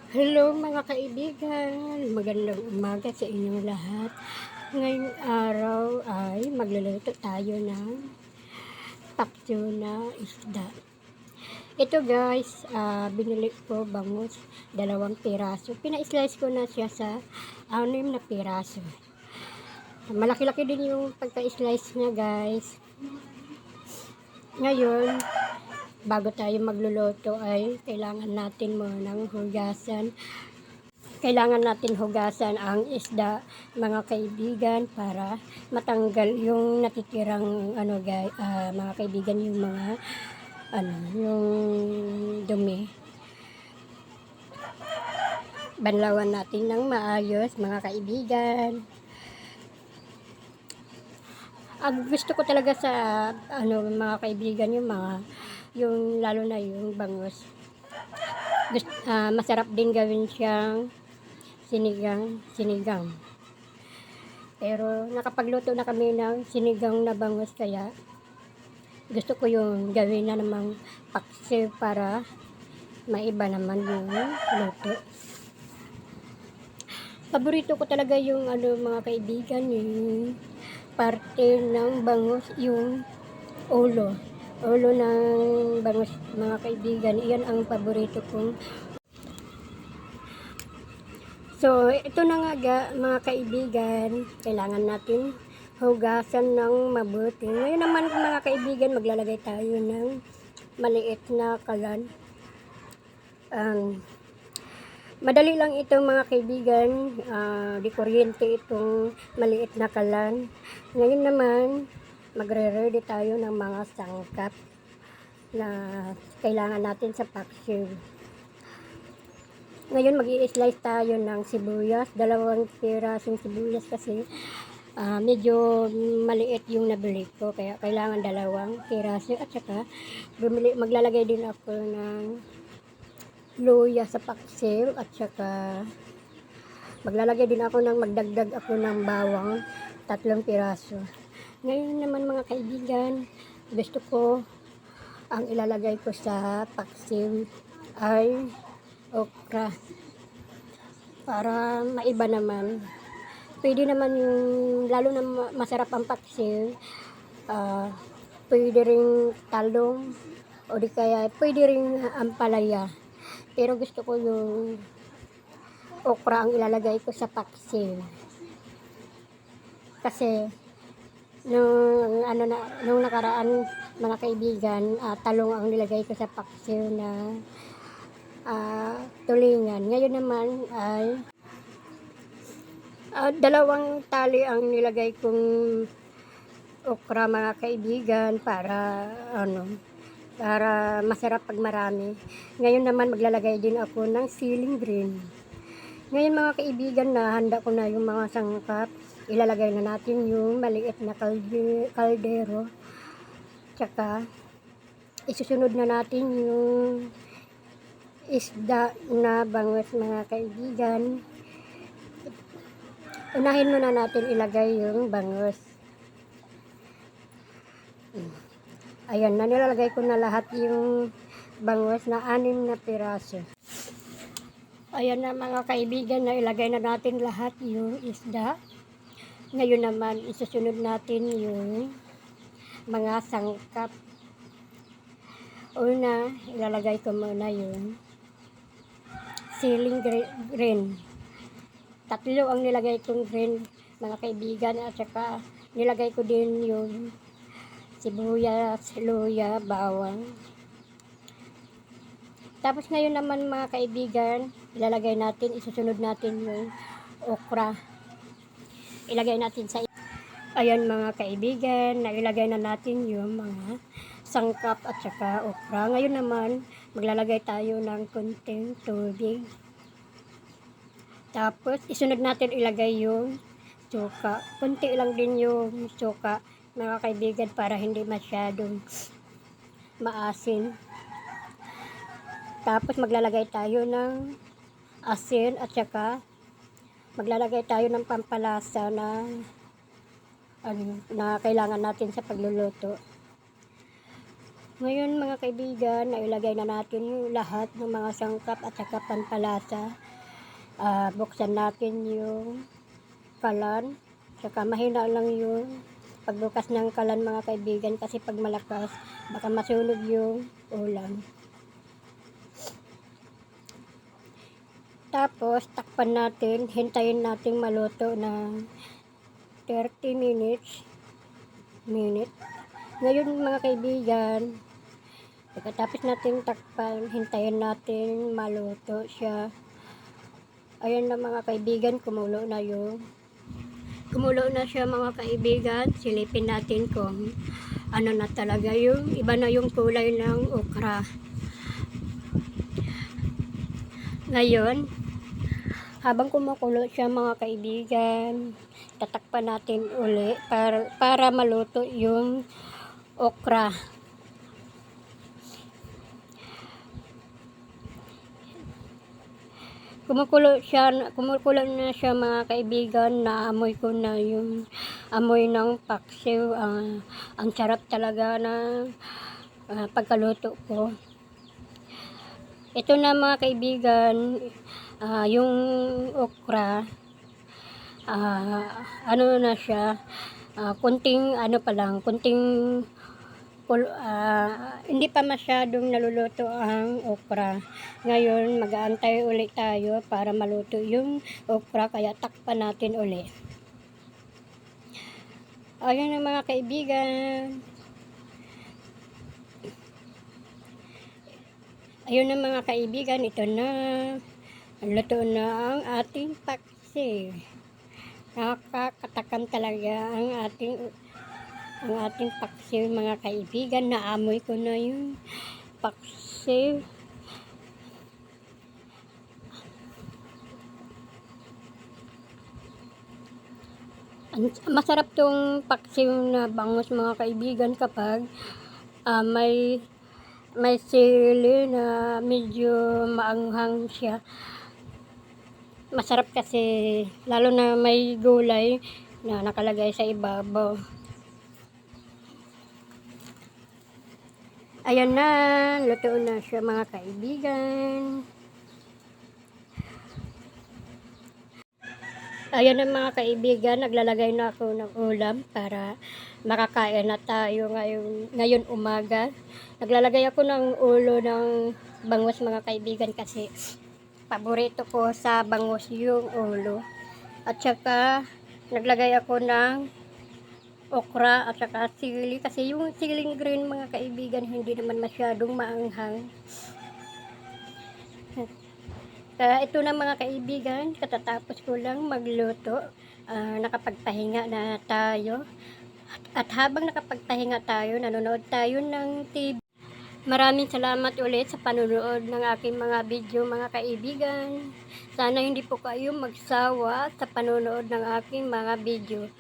Hello mga kaibigan, magandang umaga sa inyong lahat. Ngayong araw ay magluluto tayo ng paksiw na isda. Ito guys, binili ko bangus, 2 piraso. Pina-slice ko na siya sa 6 na piraso. Malaki-laki din yung pagka-slice niya guys. Ngayon, bago tayo magluluto ay kailangan natin munang hugasan. Kailangan natin hugasan ang isda, mga kaibigan, para matanggal yung natitirang mga kaibigan, yung mga yung dumi. Banlawan natin ng maayos, mga kaibigan. Ang gusto ko talaga sa mga kaibigan, yung lalo na yung bangus. Masarap din gawin siyang sinigang. Pero nakapagluto na kami ng sinigang na bangus, kaya gusto ko yung gawin na namang paksiw para maiba naman yung luto. Paborito ko talaga yung mga kaibigan, yung parte ng bangus, yung ulo ng bangus, mga kaibigan. Iyan ang paborito kong. So, ito na nga mga kaibigan, kailangan natin hugasan ng mabuti. Ngayon naman mga kaibigan, maglalagay tayo ng maliit na kalan. Madali lang ito mga kaibigan, di kuryente itong maliit na kalan. Ngayon naman, magre-ready tayo ng mga sangkap na kailangan natin sa paksiw. Ngayon mag-i-slice tayo ng sibuyas, 2 pirasong sibuyas kasi medyo maliit yung nabili ko, kaya kailangan 2 piraso. At saka maglalagay din ako ng luya sa paksiw, at saka maglalagay din ako magdagdag ako ng bawang, 3 piraso. Ngayon naman mga kaibigan, gusto ko ang ilalagay ko sa paksiw ay okra, para maiba naman. Pwede naman yung, lalo na masarap ang paksiw, pwede ring talong, o di kaya pwede ring ampalaya. Pero gusto ko yung okra ang ilalagay ko sa paksiw. Kasi nung nakaraan mga kaibigan, talong ang nilagay ko sa paksiw na tulingan. Ngayon naman ay 2 tali ang nilagay kong okra mga kaibigan, para masarap pag marami. Ngayon naman maglalagay din ako ng siling green. Ngayon mga kaibigan, handa ko na yung mga sangkap. Ilalagay na natin yung maliit na kaldero. Tsaka isusunod na natin yung isda na bangus mga kaibigan. Unahin muna natin ilagay yung bangus. Ayan na, nilalagay ko na lahat yung bangus na 6 na piraso. Ayan na mga kaibigan, na ilagay na natin lahat yung isda. Ngayon naman isusunod natin yung mga sangkap. Una, ilalagay ko muna yung siling green. 3 ang nilagay kong green mga kaibigan, at saka nilagay ko din yung sibuyas, luya, bawang. Tapos ngayon naman mga kaibigan, isusunod natin yung okra. Ilagay natin sa. Ayan mga kaibigan, nailagay na natin yung mga sangkap at saka okra. Ngayon naman, maglalagay tayo ng konting tubig. Tapos, isunod natin ilagay yung suka. Kunti lang din yung suka, mga kaibigan, para hindi masyadong maasin. Tapos, maglalagay tayo ng asin, at saka maglalagay tayo ng pampalasa na kailangan natin sa pagluluto. Ngayon mga kaibigan, nailagay na natin yung lahat ng mga sangkap at saka pampalasa. Buksan natin yung kalan, saka mahina lang yung pagbukas ng kalan mga kaibigan, kasi pag malakas baka masunog yung ulam. Tapos takpan natin, hintayin natin maluto ng 30 minutes. Ngayon mga kaibigan, pagkatapos natin takpan, hintayin natin maluto siya. Ayan na mga kaibigan, kumulo na siya mga kaibigan. Silipin natin kung ano na talaga yung iba na yung kulay ng okra. Ngayon, habang kumukulo siya mga kaibigan, tatakpan natin uli para maluto yung okra. Kumukulo na siya mga kaibigan. Naamoy ko na yung amoy ng paksiw. Ang sarap talaga ng pagkaluto ko. Ito na mga kaibigan, yung okra, ano na siya, kunting hindi pa masyadong naluluto ang okra. Ngayon mag-aantay ulit tayo para maluto yung okra, kaya takpan natin ulit. Ayan na mga kaibigan. Ayun na mga kaibigan, ito na. Luto na ang ating paksiw. Nakakatakam talaga ang ating paksiw mga kaibigan. Naamoy ko na yung paksiw. Masarap tong paksiw na bangus mga kaibigan kapag may sili na medyo maanghang siya. Masarap kasi, lalo na may gulay na nakalagay sa ibabaw. Ayan na, luto na siya mga kaibigan. Ayan na mga kaibigan, naglalagay na ako ng ulam para makakain na tayo ngayon umaga. Naglalagay ako ng ulo ng bangus mga kaibigan, kasi paborito ko sa bangus yung ulo. At saka naglagay ako ng okra at saka sili, kasi yung siling green mga kaibigan hindi naman masyadong maanghang. Kaya ito na mga kaibigan, katatapos ko lang magluto, nakapagpahinga na tayo. At habang nakapagpahinga tayo, nanonood tayo ng TV. Maraming salamat ulit sa panonood ng aking mga video mga kaibigan. Sana hindi po kayo magsawa sa panonood ng aking mga video.